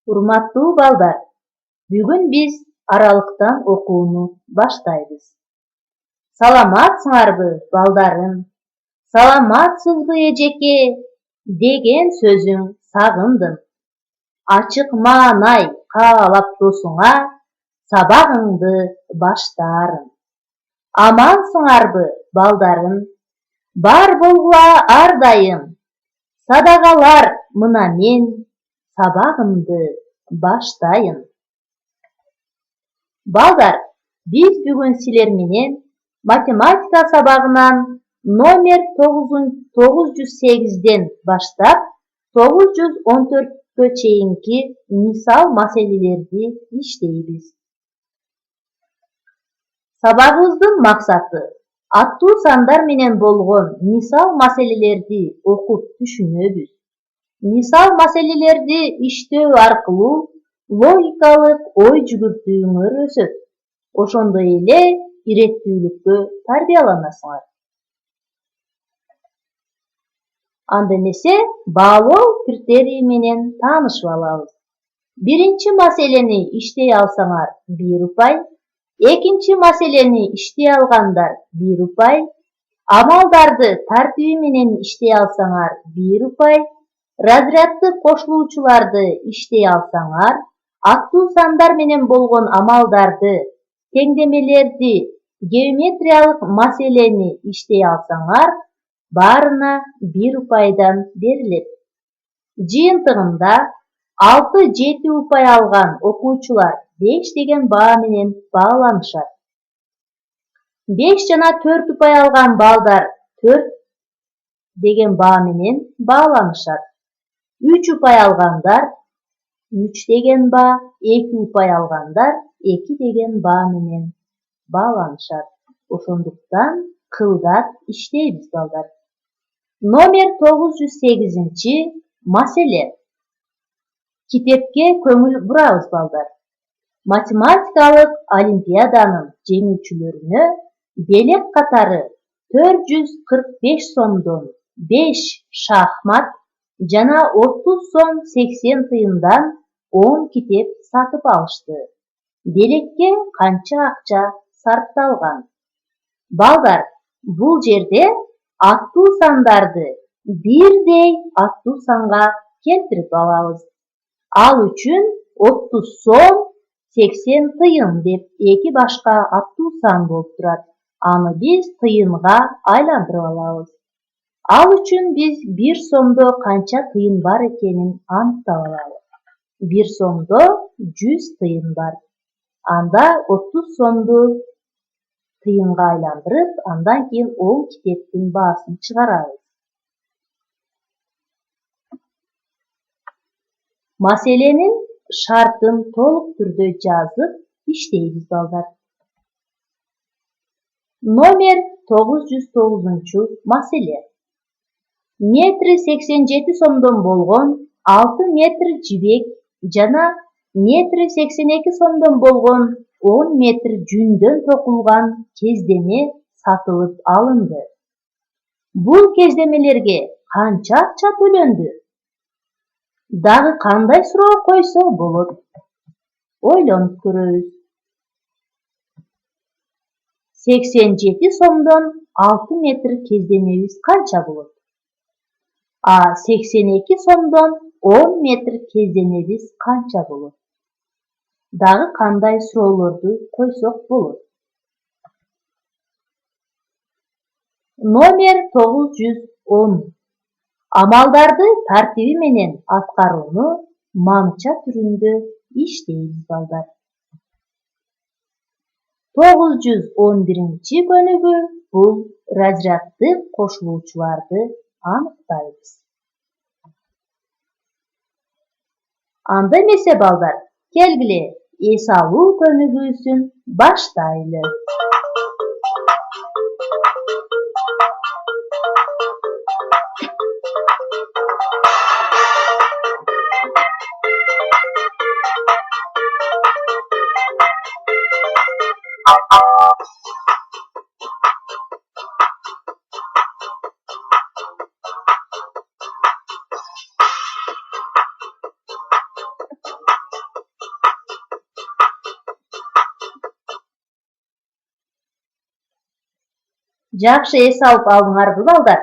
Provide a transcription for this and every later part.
Урматтуу балдар, бүгүн биз аралыктан окууну баштайбыз. Саламатсыңарбы, балдарым? Саламатсызбы, эжеке? Деген сөзүң сагындым. Ачык маанай каалап досуңа сабагыңды баштаарым. Амансыңарбы, балдарым? Бар болгула ар дайым. Садагалар мына мен сабагымды баштайын. Балдар, биз бүгүн силер менен математика сабагынан номер 908ден баштап 914 чейинки мисал маселелерди иштейбиз. Сабагыбыздын максаты аттуу сандар менен болгон мисал маселелерди окуп түшүнөбүз. Мисал маселелерди иштөө аркылуу логикалык ой жүгүртүүңөр өсөт. Ошондой эле иреттүүлүккө тарбияланасыңар. Анда эмесе баалоо критерий менен таанышып алабыз. Биринчи маселени иштей алсаңар 1 упай, экинчи маселени иштей алгандар 1 упай, амалдарды тартиби менен иштей алсаңар 1 упай, разрядты кошулуучуларды иштей алсаңар, аттуу сандар менен болгон амалдарды, теңдемелерди, геометриялык маселени иштей алсаңар, баарына 1 упайдан берилет. Жыйынтыгында 6-7 упай алган окуучулар 5 деген баа менен бааланышат. 5 жана 4 упай алган балдар 4 деген баа менен бааланышат. 3 упай алгандар 3 деген баа, 2 упай алгандар 2 деген баа менен бааланышат. Ошондуктан кылдат иштейбиз, балдар. Номер 908 маселе. Китепке көңүл бурабыз, балдар. Математикалык олимпиаданын жеңүүчүлөрүнө белек катары 445 сомдон 5 шахмат жана 30 сом 80 тыйындан 10 китеп сатып алышты. Белекке канча акча сарпталган? Балдар, бул жерде аттуу сандарды бирдей аттуу санга келтирип алабыз. Ал үчүн 30 сом 80 тыйын деп эки башка аттуу сан болуп турат. Аны биз тыйынга айландырып алабыз. Ал үчүн биз 1 сомдо канча тыйын бар экенин аныктап алабыз. 1 сомдо 100 тыйын бар. Анда 30 сомду тыйынга айландырып, андан кийин 10 китептин баасын чыгарабыз. Маселенин шартын толук түрдө жазып иштейбиз, балдар. Номер 909 маселе. Метри 87 сомдон болгон 6 метр жибек жана метри 82 сомдон болгон 10 метр жүндөн токулган кездеме сатылып алынды. Бул кездемелерге канча акча төлөндү? Дагы кандай суроо койсо болот? Ойлонуп көрөбүз. 87 сомдон 6 метр кездемебиз канча болот? 82 сомдон 10 метр кездемебиз канча болот? Дагы кандай суроолорду койсок болот? Номер 910. Амалдарды тартиби менен аткарууну маңча түрүндө иштейбиз, балдар. 911 көнүгү бул разрядты кошулуучуларды аныктайбыз. Анда эмесе, балдар, келгиле эс алуу көнүгүүсүн баштайлы. Жакшы эс алып алыңарбы балдар?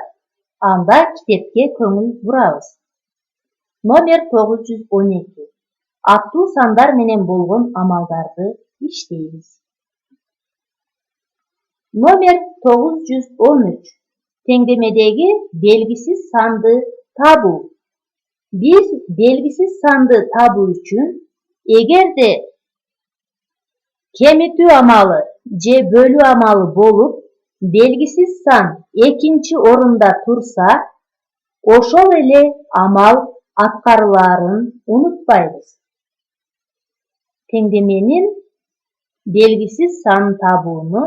Анда китепке көңүл бурабыз. Номер 912. Аттуу сандар менен болгон амалдарды иштейбиз. Номер 913. Теңдемедеги белгисиз санды табуу. Биз белгисиз санды табуу үчүн эгерде кемитүү амалы же бөлүү амалы болуп, белгисиз сан экинчи орунда турса, ошол эле амал аткарылаарын унутпайбыз. Теңдеменин белгисиз сан табууну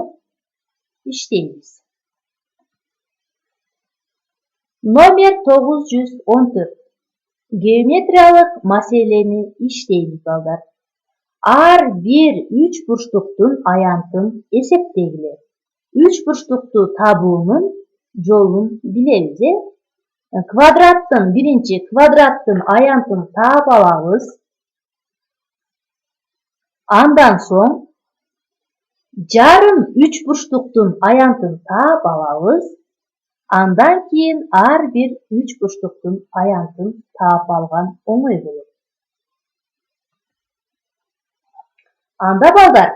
иштейбиз. Номер 914. Геометриялык маселени иштейбиз балдар. Ар бир үч бурчтуктун аянтын эсептегиле. Үч бурчтукту табуунун жолун билебиз, биринчи квадраттын аянтын таап алабыз. Андан соң жарым үч бурчтуктун аянтын таап алабыз. Андан кийин ар бир үч бурчтуктун аянтын таап алган оңой болот. Анда балдар,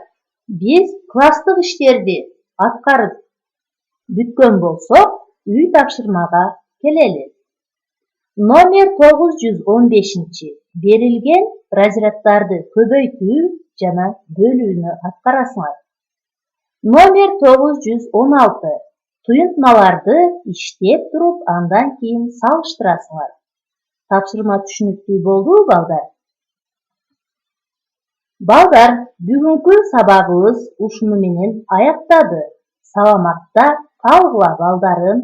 биз класстык иштерди аткарып бүткөн болсок, үй тапшырмага келели. Номер 915. Берилген разряддарды көбөйтүү жана бөлүүнү аткарасыңар. Номер 916. Туюнтмаларды иштеп туруп, андан кийин салыштырасыңар. Тапшырма түшүнүктүү болдубу балдар? Балдар, бүгүнкү сабагыбыз ушуну менен аяктады. Саламатта калгыла балдарым.